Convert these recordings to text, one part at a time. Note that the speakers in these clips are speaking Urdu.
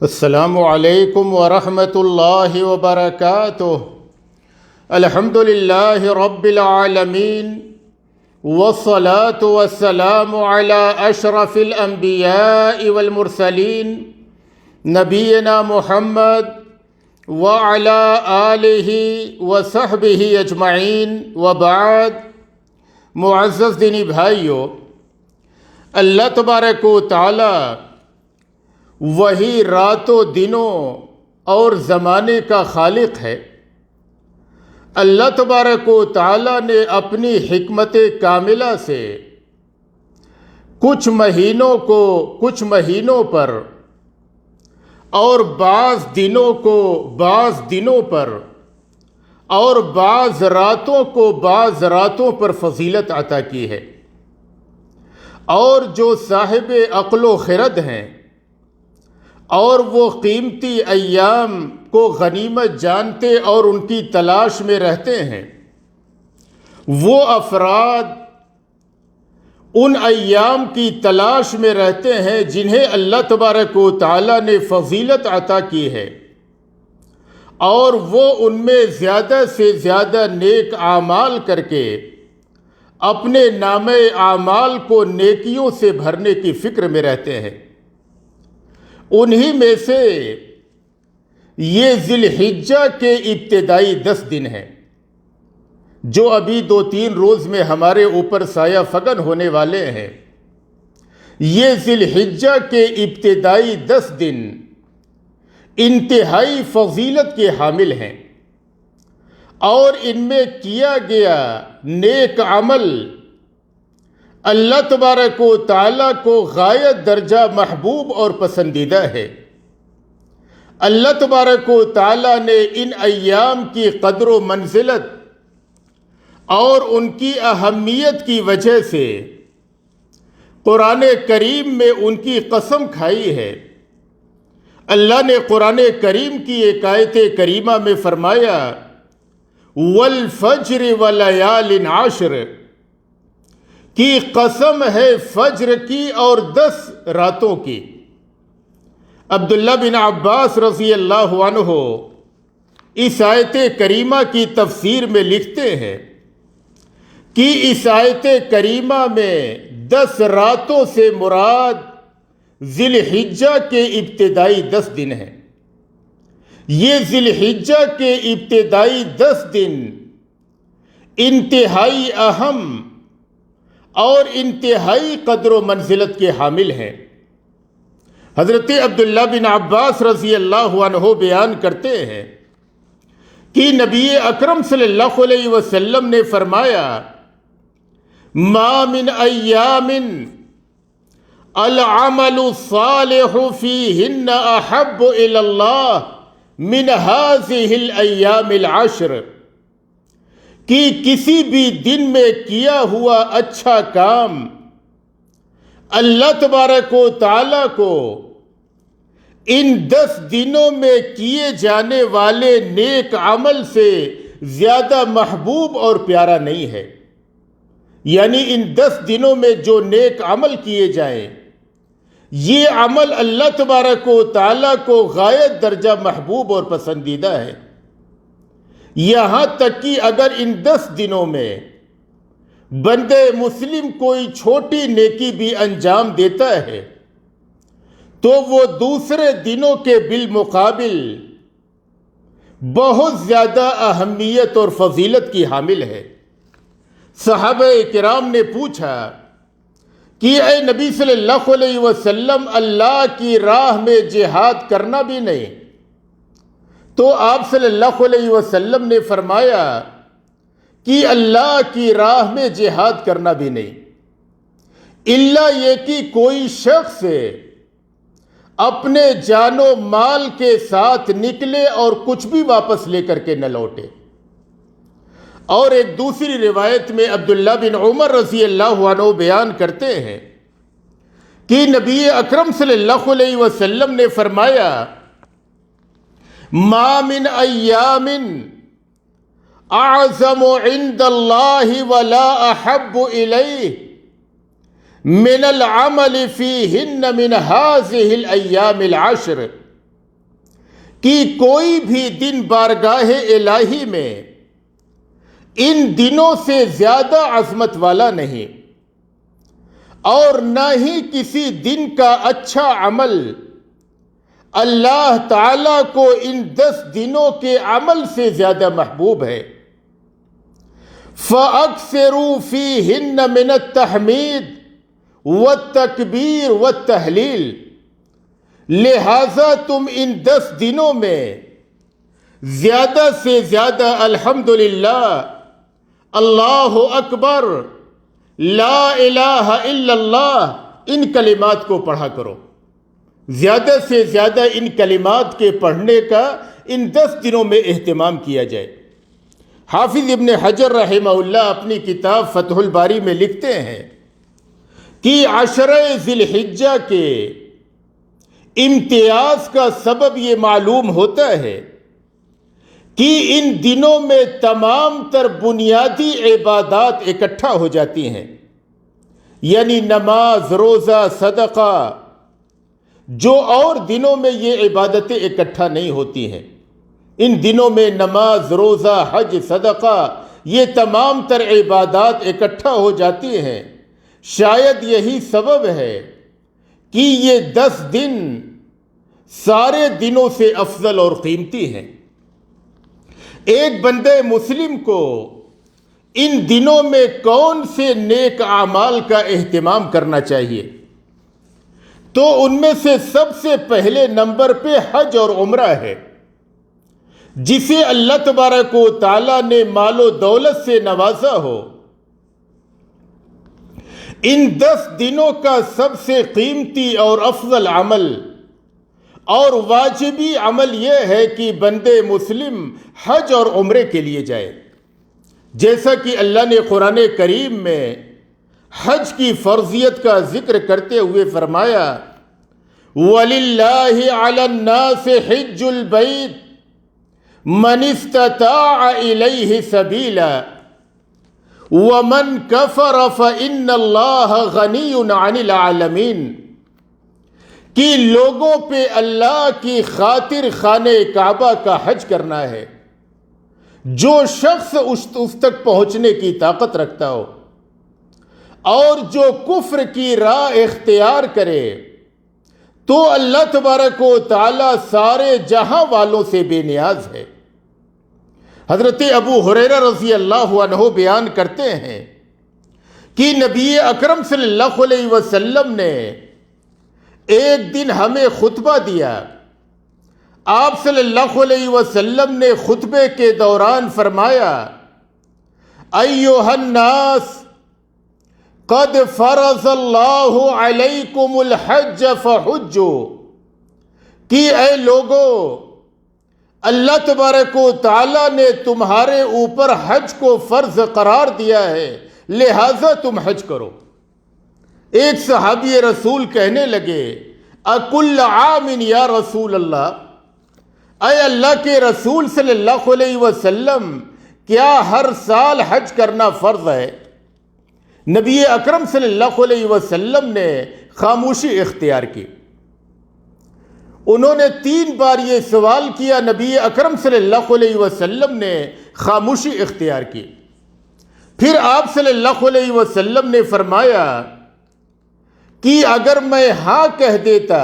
السلام علیکم ورحمۃ اللہ وبرکاتہ۔ الحمد للہ رب العالمین والصلاة والسلام علی اشرف الانبیاء والمرسلین نبینا محمد وعلی آلہ وصحبہ اجمعین وبعد۔ معزز دینی بھائیو، اللہ تبارک و تعالی وہی راتوں دنوں اور زمانے کا خالق ہے۔ اللہ تبارک و تعالی نے اپنی حکمت کاملہ سے کچھ مہینوں پر اور بعض دنوں کو بعض دنوں پر اور بعض راتوں کو بعض راتوں پر فضیلت عطا کی ہے، اور جو صاحب عقل و خرد ہیں اور وہ قیمتی ایام کو غنیمت جانتے اور ان کی تلاش میں رہتے ہیں، وہ افراد ان ایام کی تلاش میں رہتے ہیں جنہیں اللہ تبارک و تعالی نے فضیلت عطا کی ہے، اور وہ ان میں زیادہ سے زیادہ نیک اعمال کر کے اپنے نامہ اعمال کو نیکیوں سے بھرنے کی فکر میں رہتے ہیں۔ انہی میں سے یہ ذی الحجہ کے ابتدائی 10 دن ہیں، جو ابھی 2-3 روز میں ہمارے اوپر سایہ فگن ہونے والے ہیں۔ یہ ذی الحجہ کے ابتدائی 10 دن انتہائی فضیلت کے حامل ہیں، اور ان میں کیا گیا نیک عمل اللہ تبارک و تعالیٰ کو غایت درجہ محبوب اور پسندیدہ ہے۔ اللہ تبارک و تعالیٰ نے ان ایام کی قدر و منزلت اور ان کی اہمیت کی وجہ سے قرآن کریم میں ان کی قسم کھائی ہے۔ اللہ نے قرآن کریم کی ایک آیت کریمہ میں فرمایا وَالْفَجْرِ وَلَيَالٍ عَشْرٍ، کی قسم ہے فجر کی اور 10 راتوں کی۔ عبداللہ بن عباس رضی اللہ عنہ اس آیت کریمہ کی تفسیر میں لکھتے ہیں کہ اس آیت کریمہ میں 10 راتوں سے مراد ذی الحجہ کے ابتدائی 10 دن ہیں۔ یہ ذی الحجہ کے ابتدائی 10 دن انتہائی اہم اور انتہائی قدر و منزلت کے حامل ہیں۔ حضرت عبداللہ بن عباس رضی اللہ عنہ بیان کرتے ہیں کہ نبی اکرم صلی اللہ علیہ وسلم نے فرمایا ما من ایام العمل الصالح فیہن احب الی اللہ من هذه الایام العشر، کہ کسی بھی دن میں کیا ہوا اچھا کام اللہ تبارک و تعالیٰ کو ان 10 دنوں میں کیے جانے والے نیک عمل سے زیادہ محبوب اور پیارا نہیں ہے۔ یعنی ان 10 دنوں میں جو نیک عمل کیے جائیں، یہ عمل اللہ تبارک و تعالیٰ کو غایت درجہ محبوب اور پسندیدہ ہے۔ یہاں تک کہ اگر ان 10 دنوں میں بندے مسلم کوئی چھوٹی نیکی بھی انجام دیتا ہے تو وہ دوسرے دنوں کے بالمقابل بہت زیادہ اہمیت اور فضیلت کی حامل ہے۔ صحابہ کرام نے پوچھا کہ اے نبی صلی اللہ علیہ وسلم، اللہ کی راہ میں جہاد کرنا بھی نہیں؟ تو آپ صلی اللہ علیہ وسلم نے فرمایا کہ اللہ کی راہ میں جہاد کرنا بھی نہیں، الا یہ کہ کوئی شخص اپنے جان و مال کے ساتھ نکلے اور کچھ بھی واپس لے کر کے نہ لوٹے۔ اور ایک دوسری روایت میں عبداللہ بن عمر رضی اللہ عنہ بیان کرتے ہیں کہ نبی اکرم صلی اللہ علیہ وسلم نے فرمایا ما من ایام اعظم عند اللہ ولا احب الیہ من العمل فیہن من هذه الایام العشر، کہ کوئی بھی دن بارگاہ الہی میں ان دنوں سے زیادہ عظمت والا نہیں، اور نہ ہی کسی دن کا اچھا عمل اللہ تعالیٰ کو ان 10 دنوں کے عمل سے زیادہ محبوب ہے۔ فَأَكْثِرُوا فِيهِنَّ مِنَ التَّحْمِيدِ وَالتَّكْبِيرِ وَالتَّهْلِيلِ، لہذا تم ان 10 دنوں میں زیادہ سے زیادہ الحمدللہ، اللہ اکبر، لا الہ الا اللہ، ان کلمات کو پڑھا کرو۔ زیادہ سے زیادہ ان کلمات کے پڑھنے کا ان 10 دنوں میں اہتمام کیا جائے۔ حافظ ابن حجر رحمہ اللہ اپنی کتاب فتح الباری میں لکھتے ہیں کہ عشرہ ذی الحجہ کے امتیاز کا سبب یہ معلوم ہوتا ہے کہ ان دنوں میں تمام تر بنیادی عبادات اکٹھا ہو جاتی ہیں، یعنی نماز، روزہ، صدقہ، جو اور دنوں میں یہ عبادتیں اکٹھا نہیں ہوتی ہیں۔ ان دنوں میں نماز، روزہ، حج، صدقہ، یہ تمام تر عبادات اکٹھا ہو جاتی ہیں۔ شاید یہی سبب ہے کہ یہ 10 دن سارے دنوں سے افضل اور قیمتی ہیں۔ ایک بندے مسلم کو ان دنوں میں کون سے نیک اعمال کا اہتمام کرنا چاہیے؟ تو ان میں سے سب سے پہلے نمبر پہ حج اور عمرہ ہے، جسے اللہ تبارک و تعالیٰ نے مال و دولت سے نوازا ہو۔ ان 10 دنوں کا سب سے قیمتی اور افضل عمل اور واجبی عمل یہ ہے کہ بندے مسلم حج اور عمرے کے لیے جائے، جیسا کہ اللہ نے قرآن کریم میں حج کی فرضیت کا ذکر کرتے ہوئے فرمایا، وَلِلَّهِ عَلَى النَّاسِ حِجُّ الْبَيْتِ مَنِ اسْتَطَاعَ إِلَيْهِ سَبِيلًا وَمَنْ كَفَرَ فَإِنَّ اللَّهَ غَنِيٌّ عَنِ الْعَالَمِينَ، کہ لوگوں پہ اللہ کی خاطر خانہ کعبہ کا حج کرنا ہے، جو شخص اس تک پہنچنے کی طاقت رکھتا ہو، اور جو کفر کی راہ اختیار کرے تو اللہ تبارک و تعالیٰ سارے جہاں والوں سے بے نیاز ہے۔ حضرت ابو ہریرہ رضی اللہ عنہ بیان کرتے ہیں کہ نبی اکرم صلی اللہ علیہ وسلم نے ایک دن ہمیں خطبہ دیا۔ آپ صلی اللہ علیہ وسلم نے خطبے کے دوران فرمایا، ایھا الناس قد فرض اللہ علیکم الحج فحجوا، کہ اے لوگو، اللہ تبارک و تعالیٰ نے تمہارے اوپر حج کو فرض قرار دیا ہے، لہٰذا تم حج کرو۔ ایک صحابی رسول کہنے لگے، اکل عام یا رسول اللہ، اے اللہ کے رسول صلی اللہ علیہ وسلم، کیا ہر سال حج کرنا فرض ہے؟ نبی اکرم صلی اللہ علیہ وسلم نے خاموشی اختیار کی۔ انہوں نے 3 بار یہ سوال کیا، نبی اکرم صلی اللہ علیہ وسلم نے خاموشی اختیار کی۔ پھر آپ صلی اللہ علیہ وسلم نے فرمایا کہ اگر میں ہاں کہہ دیتا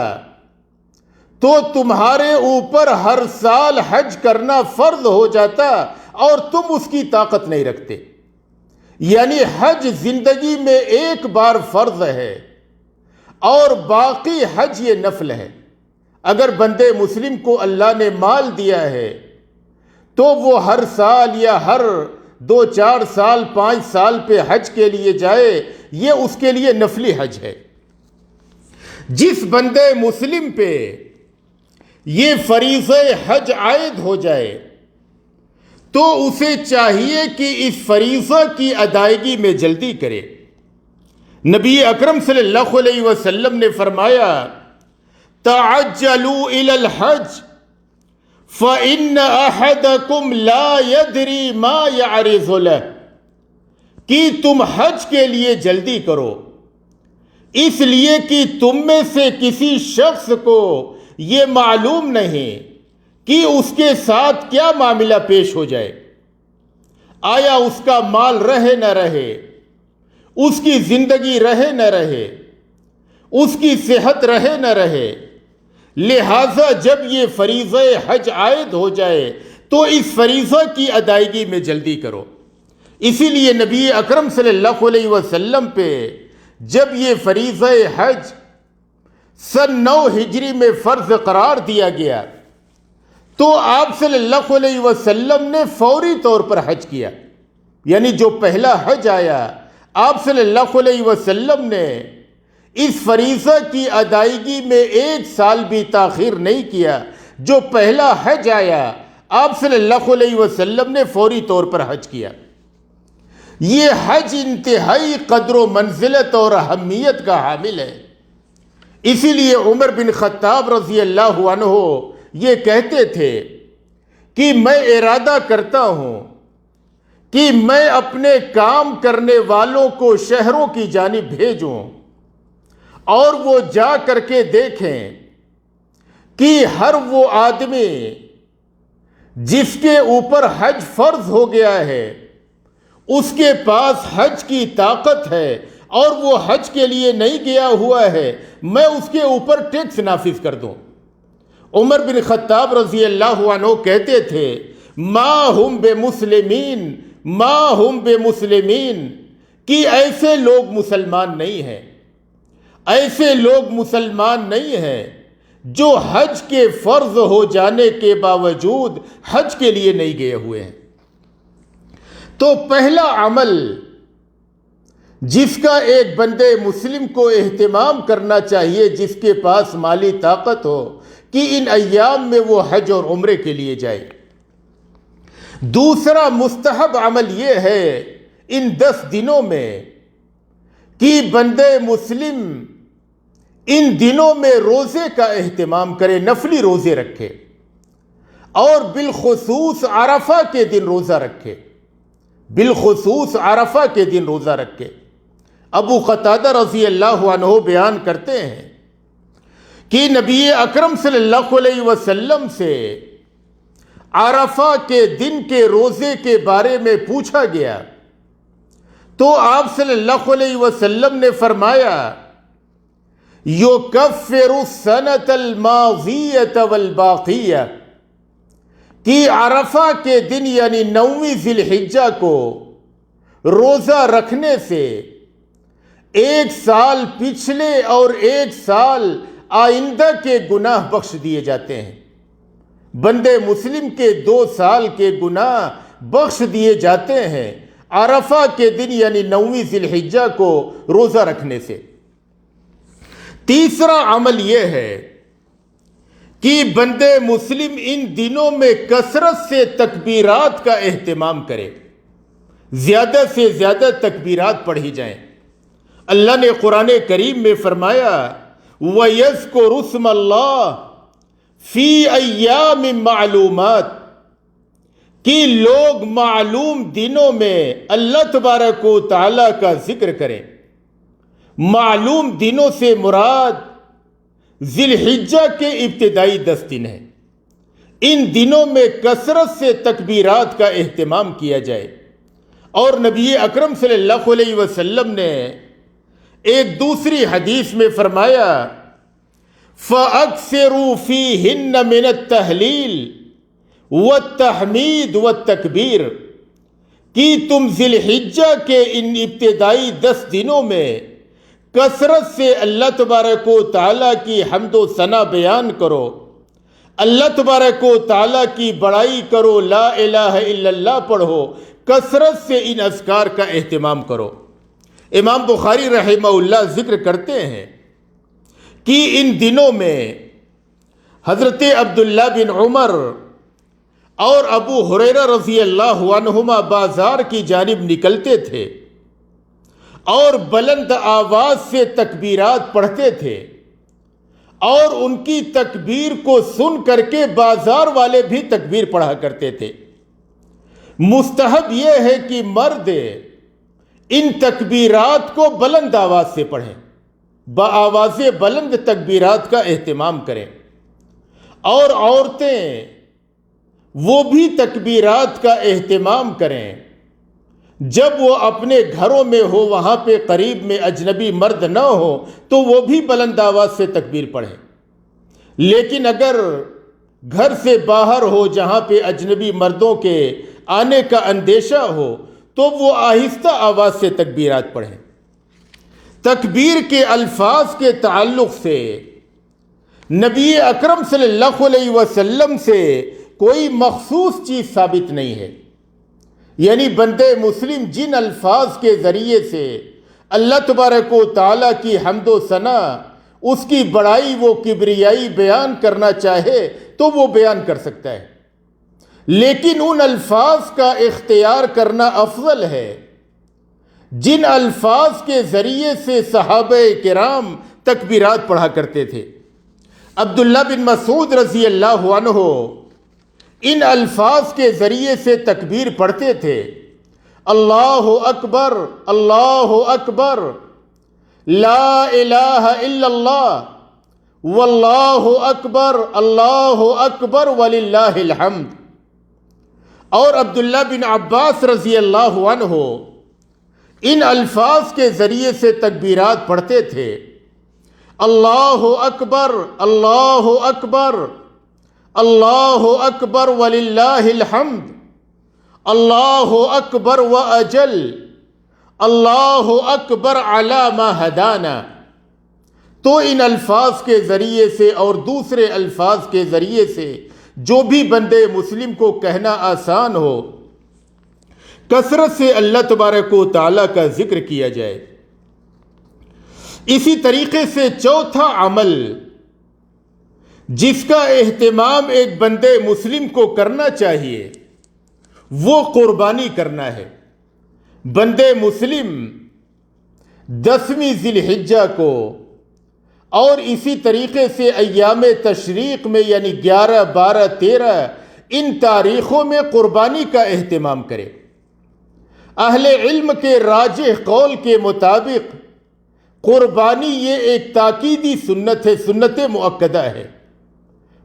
تو تمہارے اوپر ہر سال حج کرنا فرض ہو جاتا اور تم اس کی طاقت نہیں رکھتے۔ یعنی حج زندگی میں ایک بار فرض ہے اور باقی حج یہ نفل ہے۔ اگر بندے مسلم کو اللہ نے مال دیا ہے تو وہ ہر سال یا ہر 2-4 سال 5 سال پہ حج کے لیے جائے، یہ اس کے لیے نفلی حج ہے۔ جس بندے مسلم پہ یہ فریضہ حج عائد ہو جائے تو اسے چاہیے کہ اس فریضہ کی ادائیگی میں جلدی کرے۔ نبی اکرم صلی اللہ علیہ وسلم نے فرمایا، تعجلوا الى الحج فإن أحدكم لا يدري ما يعرض له، کہ تم حج کے لیے جلدی کرو، اس لیے کہ تم میں سے کسی شخص کو یہ معلوم نہیں کہ اس کے ساتھ کیا معاملہ پیش ہو جائے، آیا اس کا مال رہے نہ رہے، اس کی زندگی رہے نہ رہے، اس کی صحت رہے نہ رہے۔ لہٰذا جب یہ فریضہ حج عائد ہو جائے تو اس فریضہ کی ادائیگی میں جلدی کرو۔ اسی لیے نبی اکرم صلی اللہ علیہ وسلم پہ جب یہ فریضہ حج سن 9 ہجری میں فرض قرار دیا گیا تو آپ صلی اللہ علیہ وسلم نے فوری طور پر حج کیا، یعنی جو پہلا حج آیا آپ صلی اللہ علیہ وسلم نے اس فریضہ کی ادائیگی میں 1 سال بھی تاخیر نہیں کیا۔ جو پہلا حج آیا آپ صلی اللہ علیہ وسلم نے فوری طور پر حج کیا۔ یہ حج انتہائی قدر و منزلت اور اہمیت کا حامل ہے۔ اسی لیے عمر بن خطاب رضی اللہ عنہ یہ کہتے تھے کہ میں ارادہ کرتا ہوں کہ میں اپنے کام کرنے والوں کو شہروں کی جانب بھیجوں اور وہ جا کر کے دیکھیں کہ ہر وہ آدمی جس کے اوپر حج فرض ہو گیا ہے اس کے پاس حج کی طاقت ہے اور وہ حج کے لیے نہیں گیا ہوا ہے، میں اس کے اوپر ٹیکس نافذ کر دوں۔ عمر بن خطاب رضی اللہ عنہ کہتے تھے ما ہم بے مسلمین، ما ہم بے مسلمین، کہ ایسے لوگ مسلمان نہیں ہیں، ایسے لوگ مسلمان نہیں ہیں جو حج کے فرض ہو جانے کے باوجود حج کے لیے نہیں گئے ہوئے ہیں۔ تو پہلا عمل جس کا ایک بندے مسلم کو اہتمام کرنا چاہیے جس کے پاس مالی طاقت ہو کہ ان ایام میں وہ حج اور عمرے کے لیے جائے۔ دوسرا مستحب عمل یہ ہے ان 10 دنوں میں کہ بندے مسلم ان دنوں میں روزے کا اہتمام کرے، نفلی روزے رکھے اور بالخصوص عرفہ کے دن روزہ رکھے، بالخصوص عرفہ کے دن روزہ رکھے۔ ابو قتادہ رضی اللہ عنہ بیان کرتے ہیں کہ نبی اکرم صلی اللہ علیہ وسلم سے عرفہ کے دن کے روزے کے بارے میں پوچھا گیا تو آپ صلی اللہ علیہ وسلم نے فرمایا یکفر السنۃ الماضیۃ والباقیہ، کہ عرفہ کے دن یعنی 9ویں ذی الحجہ کو روزہ رکھنے سے 1 سال پچھلے اور 1 سال آئندہ کے گناہ بخش دیے جاتے ہیں۔ بندے مسلم کے 2 سال کے گناہ بخش دیے جاتے ہیں عرفہ کے دن یعنی 9ویں ذی الحجہ کو روزہ رکھنے سے۔ تیسرا عمل یہ ہے کہ بندے مسلم ان دنوں میں کثرت سے تکبیرات کا اہتمام کرے، زیادہ سے زیادہ تکبیرات پڑھی جائیں۔ اللہ نے قرآن کریم میں فرمایا وَيَذْكُرُ اسْمَ اللَّهِ فِي أَيَّامٍ مَعْلُومَاتٍ، کہ لوگ معلوم دنوں میں اللہ تبارک و تعالیٰ کا ذکر کریں۔ معلوم دنوں سے مراد ذی الحجہ کے ابتدائی 10 دن ہیں۔ ان دنوں میں کثرت سے تکبیرات کا اہتمام کیا جائے۔ اور نبی اکرم صلی اللہ علیہ وسلم نے ایک دوسری حدیث میں فرمایا فَأَكْثِرُوا فِيهِنَّ مِنَ التَّهْلِيلِ وَالتَّحْمِيدِ وَالتَّكْبِيرِ، کہ تم ذی الحجہ کے ان ابتدائی 10 دنوں میں کثرت سے اللہ تبارک و تعالیٰ کی حمد و ثنا بیان کرو، اللہ تبارک و تعالیٰ کی بڑائی کرو، لا الہ الا اللہ پڑھو، کثرت سے ان اذکار کا اہتمام کرو۔ امام بخاری رحمہ اللہ ذکر کرتے ہیں کہ ان دنوں میں حضرت عبداللہ بن عمر اور ابو ہریرہ رضی اللہ عنہما بازار کی جانب نکلتے تھے اور بلند آواز سے تکبیرات پڑھتے تھے، اور ان کی تکبیر کو سن کر کے بازار والے بھی تکبیر پڑھا کرتے تھے۔ مستحب یہ ہے کہ مرد ان تکبیرات کو بلند آواز سے پڑھیں، بآواز بلند تکبیرات کا اہتمام کریں، اور عورتیں وہ بھی تکبیرات کا اہتمام کریں۔ جب وہ اپنے گھروں میں ہو، وہاں پہ قریب میں اجنبی مرد نہ ہو، تو وہ بھی بلند آواز سے تکبیر پڑھیں۔ لیکن اگر گھر سے باہر ہو جہاں پہ اجنبی مردوں کے آنے کا اندیشہ ہو، تو وہ آہستہ آواز سے تکبیرات پڑھیں۔ تکبیر کے الفاظ کے تعلق سے نبی اکرم صلی اللہ علیہ وسلم سے کوئی مخصوص چیز ثابت نہیں ہے، یعنی بندے مسلم جن الفاظ کے ذریعے سے اللہ تبارک و تعالیٰ کی حمد و ثنا، اس کی بڑائی، وہ کبریائی بیان کرنا چاہے تو وہ بیان کر سکتا ہے، لیکن ان الفاظ کا اختیار کرنا افضل ہے جن الفاظ کے ذریعے سے صحابہ کرام تکبیرات پڑھا کرتے تھے۔ عبداللہ بن مسعود رضی اللہ عنہ ان الفاظ کے ذریعے سے تکبیر پڑھتے تھے: اللہ اکبر، اللہ اکبر، لا الہ الا اللہ، واللہ اکبر، اللہ اکبر، وللہ الحمد۔ اور عبداللہ بن عباس رضی اللہ عنہ ان الفاظ کے ذریعے سے تکبیرات پڑھتے تھے: اللہ اکبر، اللہ اکبر، اللہ اکبر، وللہ الحمد، اللہ اکبر واجل، اللہ اکبر علی ما ہدانا۔ تو ان الفاظ کے ذریعے سے اور دوسرے الفاظ کے ذریعے سے جو بھی بندے مسلم کو کہنا آسان ہو، کثرت سے اللہ تبارک و تعالیٰ کا ذکر کیا جائے۔ اسی طریقے سے چوتھا عمل جس کا اہتمام ایک بندے مسلم کو کرنا چاہیے وہ قربانی کرنا ہے۔ بندے مسلم 10ویں ذی الحجہ کو اور اسی طریقے سے ایام تشریق میں یعنی 11، 12، 13 ان تاریخوں میں قربانی کا اہتمام کرے۔ اہل علم کے راجح قول کے مطابق قربانی یہ ایک تاکیدی سنت ہے، سنت مؤکدہ ہے۔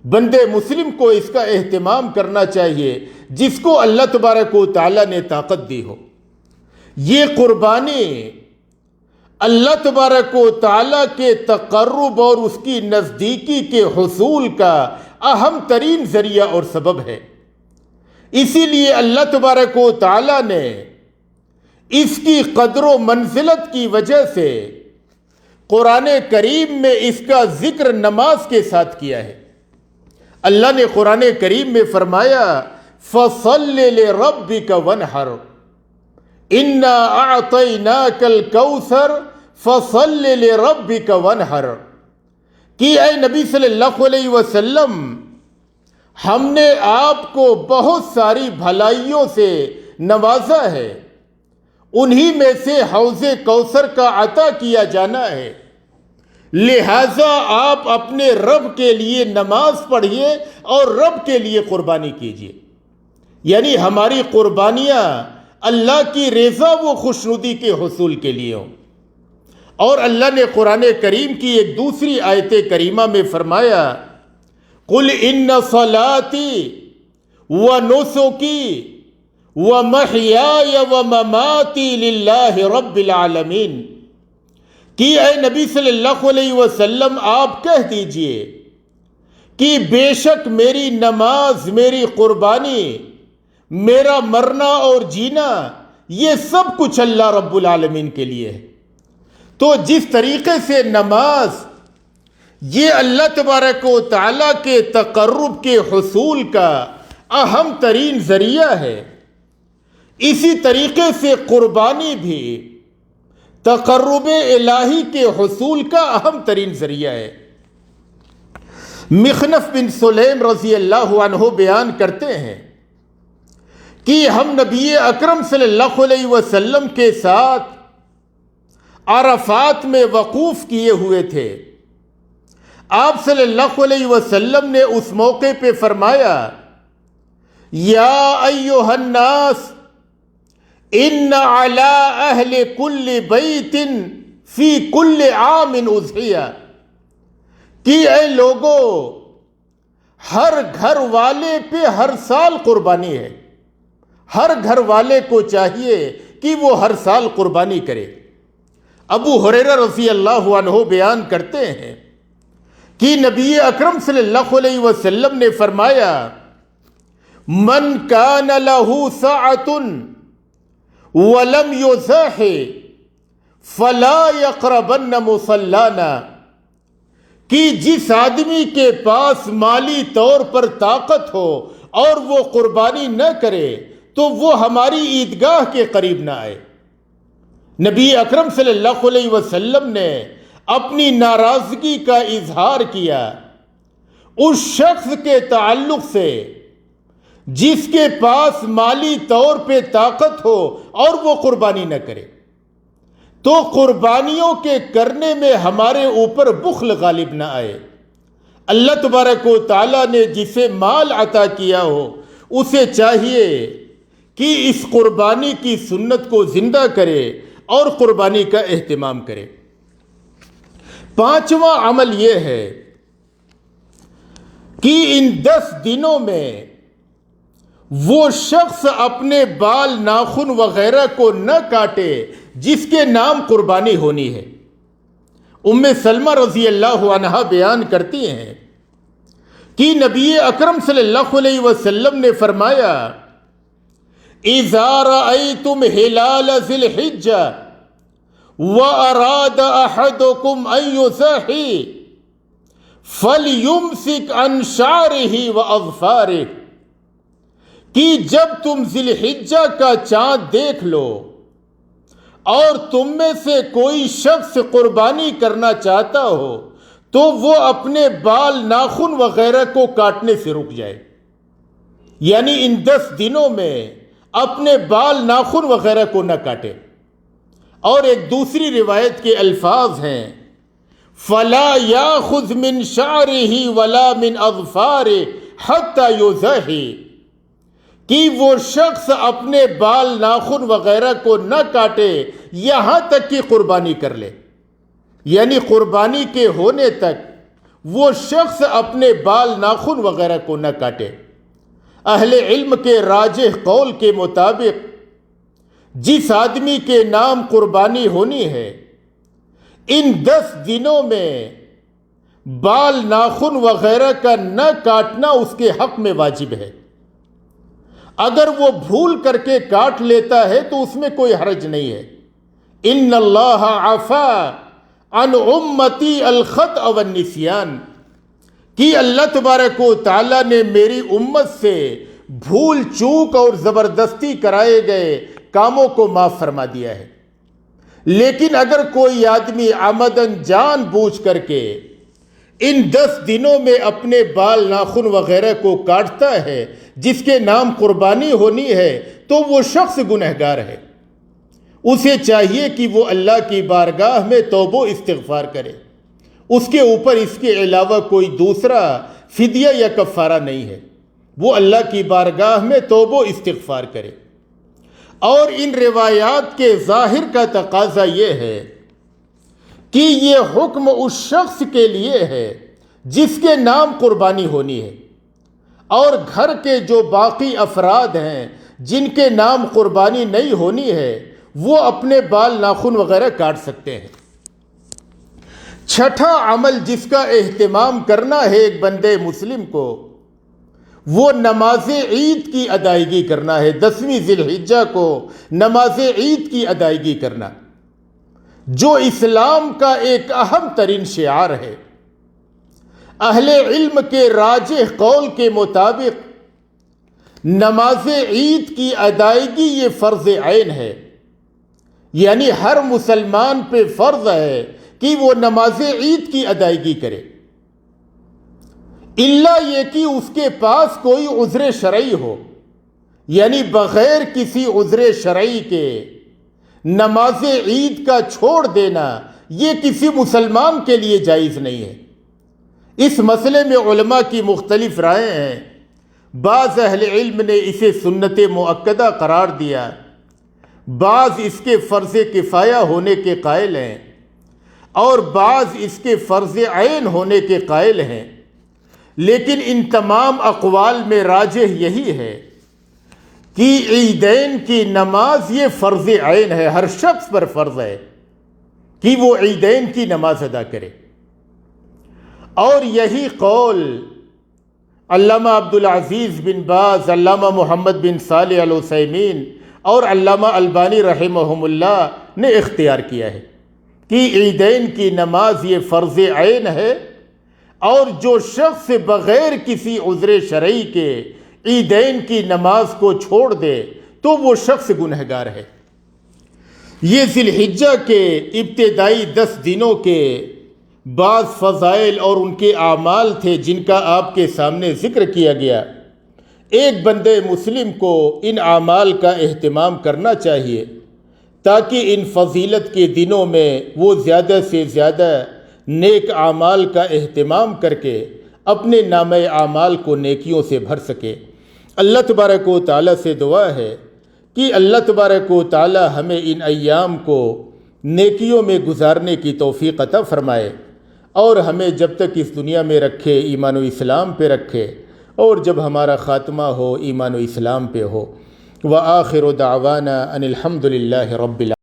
بندے مسلم کو اس کا اہتمام کرنا چاہیے جس کو اللہ تبارک و تعالیٰ نے طاقت دی ہو۔ یہ قربانی اللہ تبارک و تعالیٰ کے تقرب اور اس کی نزدیکی کے حصول کا اہم ترین ذریعہ اور سبب ہے۔ اسی لیے اللہ تبارک و تعالیٰ نے اس کی قدر و منزلت کی وجہ سے قرآن کریم میں اس کا ذکر نماز کے ساتھ کیا ہے۔ اللہ نے قرآن کریم میں فرمایا: فَصَلِّ لِرَبِّكَ وَانْحَرْ إِنَّا أَعْطَيْنَاكَ الْكَوْثَرَ فَصَلِّ لِرَبِّكَ وَانْحَرْ کہ اے نبی صلی اللہ علیہ وسلم، ہم نے آپ کو بہت ساری بھلائیوں سے نوازا ہے، انہی میں سے حوض کوثر کا عطا کیا جانا ہے، لہٰذا آپ اپنے رب کے لیے نماز پڑھیے اور رب کے لیے قربانی کیجیے۔ یعنی ہماری قربانیاں اللہ کی رضا و خوشنودی کے حصول کے لیے ہوں۔ اور اللہ نے قرآن کریم کی ایک دوسری آیت کریمہ میں فرمایا: قُلْ إِنَّ صَلَاتِي وَنُسُكِي وَمَحْيَايَ وَمَمَاتِي لِلَّهِ رَبِّ الْعَالَمِينَ کہ اے نبی صلی اللہ علیہ وسلم آپ کہہ دیجئے کہ بے شک میری نماز، میری قربانی، میرا مرنا اور جینا، یہ سب کچھ اللہ رب العالمین کے لیے ہے۔ تو جس طریقے سے نماز یہ اللہ تبارک و تعالیٰ کے تقرب کے حصول کا اہم ترین ذریعہ ہے، اسی طریقے سے قربانی بھی تقرب الہی کے حصول کا اہم ترین ذریعہ ہے۔ مخنف بن سلیم رضی اللہ عنہ بیان کرتے ہیں کہ ہم نبی اکرم صلی اللہ علیہ وسلم کے ساتھ عرفات میں وقوف کیے ہوئے تھے۔ آپ صلی اللہ علیہ وسلم نے اس موقع پہ فرمایا: یا ایھا الناس ان علی اہل کل بیت فی کل عام اضحیہ کہ اے لوگو، ہر گھر والے پہ ہر سال قربانی ہے، ہر گھر والے کو چاہیے کہ وہ ہر سال قربانی کرے۔ ابو ہریرہ رضی اللہ عنہ بیان کرتے ہیں کہ نبی اکرم صلی اللہ علیہ وسلم نے فرمایا، من کان لہ سعۃ ولم یضح فلا یقربن مصلانا، کہ جس آدمی کے پاس مالی طور پر طاقت ہو اور وہ قربانی نہ کرے تو وہ ہماری عیدگاہ کے قریب نہ آئے۔ نبی اکرم صلی اللہ علیہ وسلم نے اپنی ناراضگی کا اظہار کیا اس شخص کے تعلق سے جس کے پاس مالی طور پہ طاقت ہو اور وہ قربانی نہ کرے۔ تو قربانیوں کے کرنے میں ہمارے اوپر بخل غالب نہ آئے۔ اللہ تبارک و تعالیٰ نے جسے مال عطا کیا ہو اسے چاہیے کہ اس قربانی کی سنت کو زندہ کرے اور قربانی کا اہتمام کرے۔ پانچواں عمل یہ ہے کہ ان 10 دنوں میں وہ شخص اپنے بال ناخن وغیرہ کو نہ کاٹے جس کے نام قربانی ہونی ہے۔ ام سلمہ رضی اللہ عنہا بیان کرتی ہیں کہ نبی اکرم صلی اللہ علیہ وسلم نے فرمایا، اذا رأيتم هلال ذي الحجة وأراد أحدكم أن يضحي فليمسك عن شعره وأظفاره، کہ جب تم ذی الحجہ کا چاند دیکھ لو اور تم میں سے کوئی شخص قربانی کرنا چاہتا ہو تو وہ اپنے بال ناخن وغیرہ کو کاٹنے سے رک جائے، یعنی ان 10 دنوں میں اپنے بال ناخن وغیرہ کو نہ کاٹے۔ اور ایک دوسری روایت کے الفاظ ہیں، فَلَا يَأْخُذْ مِنْ شَعْرِهِ وَلَا مِنْ أَظْفَارِهِ حَتَّى يُضَحِّي، کہ وہ شخص اپنے بال ناخن وغیرہ کو نہ کاٹے یہاں تک کہ قربانی کر لے، یعنی قربانی کے ہونے تک وہ شخص اپنے بال ناخن وغیرہ کو نہ کاٹے۔ اہل علم کے راجح قول کے مطابق جس آدمی کے نام قربانی ہونی ہے ان 10 دنوں میں بال ناخن وغیرہ کا نہ کاٹنا اس کے حق میں واجب ہے۔ اگر وہ بھول کر کے کاٹ لیتا ہے تو اس میں کوئی حرج نہیں ہے۔ ان اللہ عفا عن امتی الخطأ والنسیان، کہ اللہ تبارک و تعالیٰ نے میری امت سے بھول چوک اور زبردستی کرائے گئے کاموں کو معاف فرما دیا ہے۔ لیکن اگر کوئی آدمی عمدن جان بوجھ کر کے ان 10 دنوں میں اپنے بال ناخن وغیرہ کو کاٹتا ہے جس کے نام قربانی ہونی ہے تو وہ شخص گنہگار ہے۔ اسے چاہیے کہ وہ اللہ کی بارگاہ میں توبہ و استغفار کرے، اس کے اوپر اس کے علاوہ کوئی دوسرا فدیہ یا کفارہ نہیں ہے، وہ اللہ کی بارگاہ میں توبہ و استغفار کرے۔ اور ان روایات کے ظاہر کا تقاضا یہ ہے کہ یہ حکم اس شخص کے لیے ہے جس کے نام قربانی ہونی ہے، اور گھر کے جو باقی افراد ہیں جن کے نام قربانی نہیں ہونی ہے وہ اپنے بال ناخن وغیرہ کاٹ سکتے ہیں۔ چھٹا عمل جس کا اہتمام کرنا ہے ایک بندے مسلم کو، وہ نماز عید کی ادائیگی کرنا ہے۔ 10ویں ذی الحجہ کو نماز عید کی ادائیگی کرنا جو اسلام کا ایک اہم ترین شعار ہے۔ اہل علم کے راجح قول کے مطابق نماز عید کی ادائیگی یہ فرض عین ہے، یعنی ہر مسلمان پہ فرض ہے کہ وہ نماز عید کی ادائیگی کرے، الا یہ کہ اس کے پاس کوئی عذر شرعی ہو، یعنی بغیر کسی عذر شرعی کے نماز عید کا چھوڑ دینا یہ کسی مسلمان کے لیے جائز نہیں ہے۔ اس مسئلے میں علماء کی مختلف رائے ہیں۔ بعض اہل علم نے اسے سنت مؤکدہ قرار دیا، بعض اس کے فرض کفایہ ہونے کے قائل ہیں، اور بعض اس کے فرض عین ہونے کے قائل ہیں۔ لیکن ان تمام اقوال میں راجح یہی ہے کہ عیدین کی نماز یہ فرض عین ہے، ہر شخص پر فرض ہے کہ وہ عیدین کی نماز ادا کرے۔ اور یہی قول علامہ عبدالعزیز بن باز، علامہ محمد بن صالح العثیمین اور علامہ البانی رحمہم اللہ نے اختیار کیا ہے کہ عیدین کی نماز یہ فرض عین ہے، اور جو شخص بغیر کسی عذر شرعی کے عیدین کی نماز کو چھوڑ دے تو وہ شخص گنہگار ہے۔ یہ ذی الحجہ کے ابتدائی 10 دنوں کے بعض فضائل اور ان کے اعمال تھے جن کا آپ کے سامنے ذکر کیا گیا۔ ایک بندے مسلم کو ان اعمال کا اہتمام کرنا چاہیے تاکہ ان فضیلت کے دنوں میں وہ زیادہ سے زیادہ نیک اعمال کا اہتمام کر کے اپنے نامہ اعمال کو نیکیوں سے بھر سکے۔ اللہ تبارک و تعالیٰ سے دعا ہے کہ اللہ تبارک و تعالیٰ ہمیں ان ایام کو نیکیوں میں گزارنے کی توفیق عطا فرمائے، اور ہمیں جب تک اس دنیا میں رکھے ایمان و اسلام پہ رکھے، اور جب ہمارا خاتمہ ہو ایمان و اسلام پہ ہو۔ وآخر دعوانا ان الحمد للہ رب العالمین۔